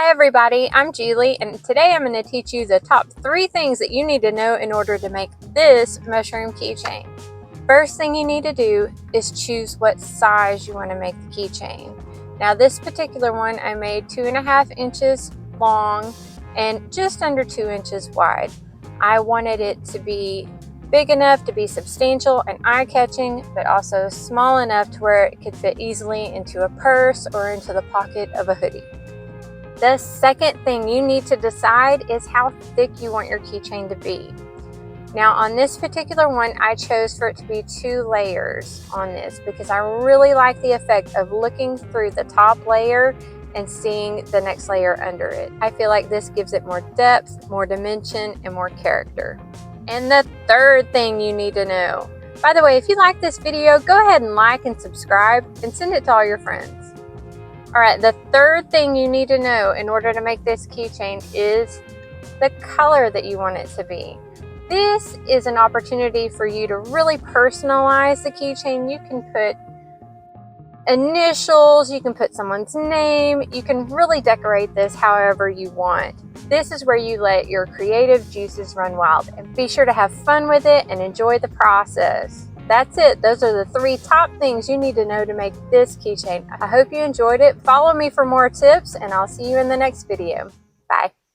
Hi everybody, I'm Julie, and today I'm going to teach you the top 3 things that you need to know in order to make this mushroom keychain. First thing you need to do is choose what size you want to make the keychain. Now this particular one I made 2.5 inches long and just under 2 inches wide. I wanted it to be big enough to be substantial and eye-catching, but also small enough to where it could fit easily into a purse or into the pocket of a hoodie. The second thing you need to decide is how thick you want your keychain to be. Now on this particular one, I chose for it to be 2 layers on this because I really like the effect of looking through the top layer and seeing the next layer under it. I feel like this gives it more depth, more dimension, and more character. And the third thing you need to know. By the way, if you like this video, go ahead and like and subscribe and send it to all your friends. Alright, the third thing you need to know in order to make this keychain is the color that you want it to be. This is an opportunity for you to really personalize the keychain. You can put initials, you can put someone's name, you can really decorate this however you want. This is where you let your creative juices run wild, and be sure to have fun with it and enjoy the process. That's it. Those are the 3 top things you need to know to make this keychain. I hope you enjoyed it. Follow me for more tips, and I'll see you in the next video. Bye.